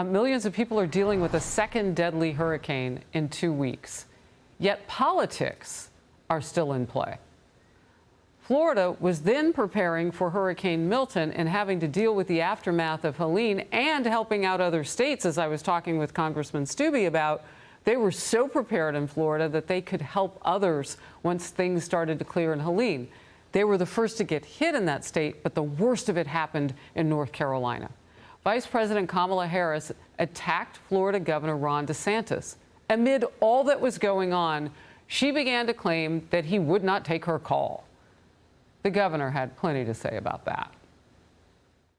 Millions of people are dealing with a second deadly hurricane in 2 weeks. Yet politics are still in play. Florida was then preparing for Hurricane Milton and having to deal with the aftermath of Helene and helping out other states, as I was talking with Congressman Stubbe about. They were so prepared in Florida that they could help others once things started to clear in Helene. They were the first to get hit in that state, but the worst of it happened in North Carolina. Vice President Kamala Harris attacked Florida Governor Ron DeSantis. Amid all that was going on, she began to claim that he would not take her call. The governor had plenty to say about that.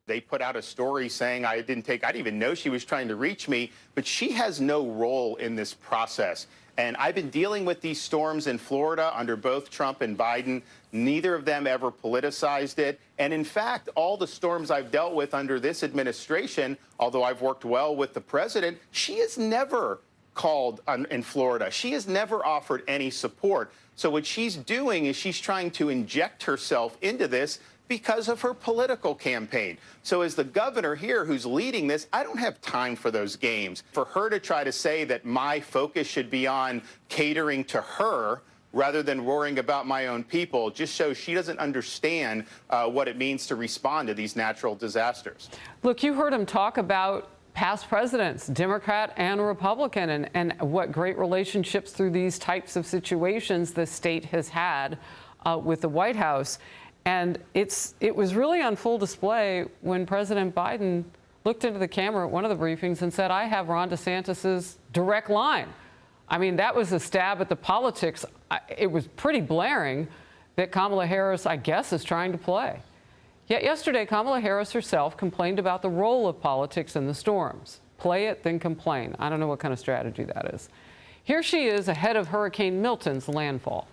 They put out a story saying I didn't even know she was trying to reach me, but she has no role in this process. And I've been dealing with these storms in Florida under both Trump and Biden. Neither of them ever politicized it. And in fact, all the storms I've dealt with under this administration, although I've worked well with the president, she has never called in Florida. She has never offered any support. So what she's doing is she's trying to inject herself into this because of her political campaign. So as the governor here who's leading this, I don't have time for those games. For her to try to say that my focus should be on catering to her rather than worrying about my own people just shows she doesn't understand what it means to respond to these natural disasters. Look, you heard him talk about past presidents, Democrat and Republican, and what great relationships through these types of situations the state has had with the White House. And it was really on full display when President Biden looked into the camera at one of the briefings and said, I have Ron DeSantis's direct line. I mean, that was a stab at the politics. It was pretty blaring that Kamala Harris, I guess, is trying to play. Yet yesterday, Kamala Harris herself complained about the role of politics in the storms. Play it, then complain. I don't know what kind of strategy that is. Here she is ahead of Hurricane Milton's landfall.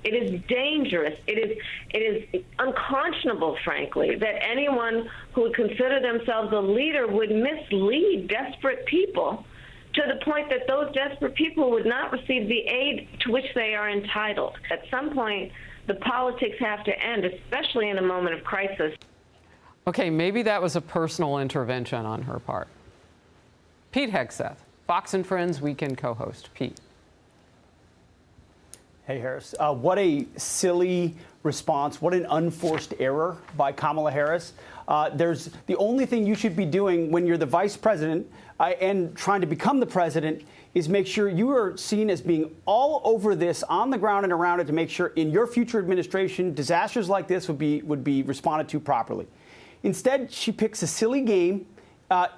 It is dangerous. It is unconscionable, frankly, that anyone who would consider themselves a leader would mislead desperate people to the point that those desperate people would not receive the aid to which they are entitled. At some point, the politics have to end, especially in a moment of crisis. Okay, maybe that was a personal intervention on her part. Pete Hegseth, Fox and Friends weekend co-host. Pete. Hey, Harris. What a silly response. What an unforced error by Kamala Harris. There's the only thing you should be doing when you're the vice president and trying to become the president is make sure you are seen as being all over this, on the ground and around it, to make sure in your future administration disasters like this would be responded to properly. Instead, she picks a silly game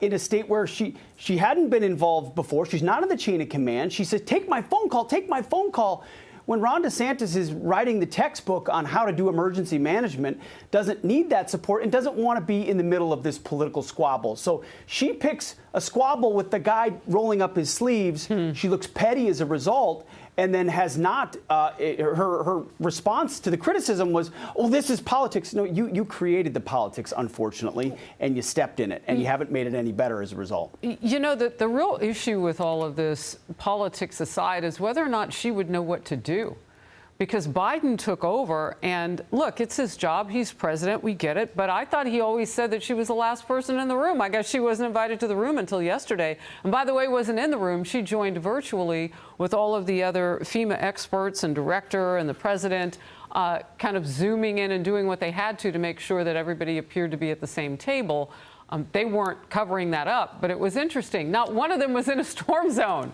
in a state where she hadn't been involved before. She's not in the chain of command. She says, take my phone call, take my phone call. When Ron DeSantis is writing the textbook on how to do emergency management, doesn't need that support and doesn't want to be in the middle of this political squabble. So she picks a squabble with the guy rolling up his sleeves. She looks petty as a result, and then has not, her response to the criticism was, oh, this is politics. No, you created the politics, unfortunately, and you stepped in it, and you haven't made it any better as a result. You know, the real issue with all of this, politics aside, is whether or not she would know what to do. Because Biden took over, and look, it's his job. He's president. We get it. But I thought he always said that she was the last person in the room. I guess she wasn't invited to the room until yesterday. And by the way, wasn't in the room. She joined virtually with all of the other FEMA experts and director and the president, kind of zooming in and doing what they had to make sure that everybody appeared to be at the same table. They weren't covering that up, but it was interesting. Not one of them was in a storm zone.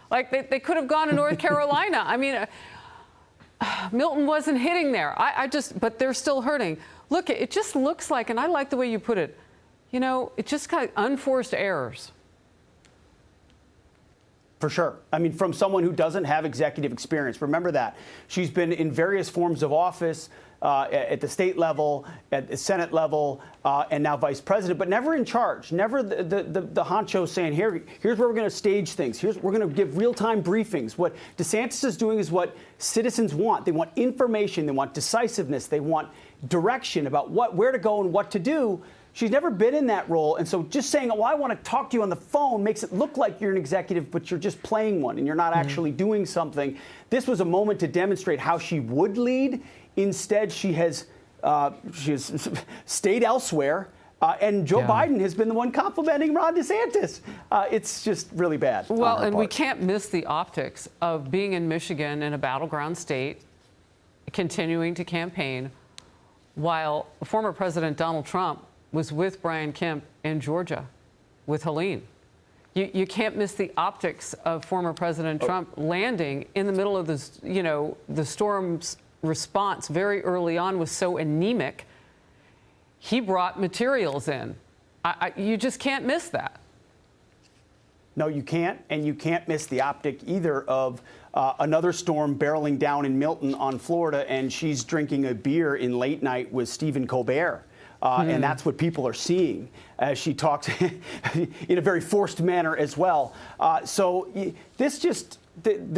Like, they could have gone to North Carolina. I mean, Milton wasn't hitting there. But they're still hurting. Look, it just looks like, and I like the way you put it, you know, it just kind of unforced errors. For sure. I mean, from someone who doesn't have executive experience. Remember that. She's been in various forms of office at the state level, at the Senate level, and now vice president, but never in charge. Never the honcho saying, here's where we're going to stage things. We're going to give real-time briefings. What DeSantis is doing is what citizens want. They want information. They want decisiveness. They want direction about where to go and what to do. She's never been in that role. And so just saying, oh, I want to talk to you on the phone makes it look like you're an executive, but you're just playing one and you're not actually doing something. This was a moment to demonstrate how she would lead. Instead, she has stayed elsewhere And Joe Yeah. Biden has been the one complimenting Ron DeSantis. It's just really bad. Well, on her and we part. can't miss the optics of being in Michigan in a battleground state, continuing to campaign, while former President Donald Trump was with Brian Kemp in Georgia with Helene. You can't miss the optics of former President Trump landing in the middle of this, the storm's response very early on was so anemic. He brought materials in. You just can't miss that. No, you can't, and you can't miss the optic either of another storm barreling down in Milton on Florida, and she's drinking a beer in late night with Stephen Colbert. And that's what people are seeing as she talks in a very forced manner as well. There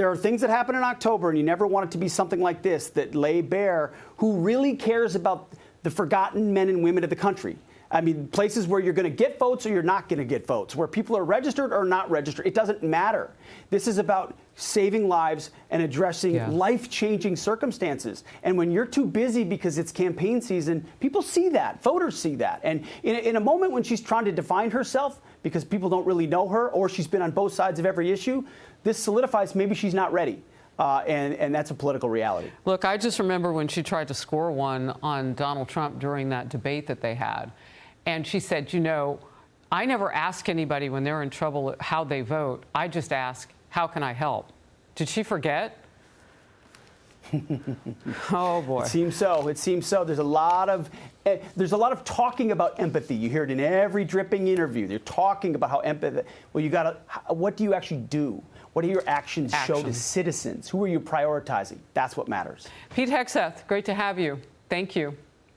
are things that happen in October, and you never want it to be something like this that lay bare who really cares about the forgotten men and women of the country. I mean, places where you're going to get votes or you're not going to get votes, where people are registered or not registered. It doesn't matter. This is about saving lives and addressing life-changing circumstances. And when you're too busy because it's campaign season, people see that. Voters see that. And in a moment when she's trying to define herself because people don't really know her or she's been on both sides of every issue, this solidifies maybe she's not ready. And that's a political reality. Look, I just remember when she tried to score one on Donald Trump during that debate that they had. And she said, I never ask anybody when they're in trouble how they vote. I just ask, how can I help? Did she forget? Oh, boy. It seems so. It seems so. There's a lot of talking about empathy. You hear it in every dripping interview. They're talking about how empathy. Well, what do you actually do? What do your actions show to citizens? Who are you prioritizing? That's what matters. Pete Hegseth, great to have you. Thank you.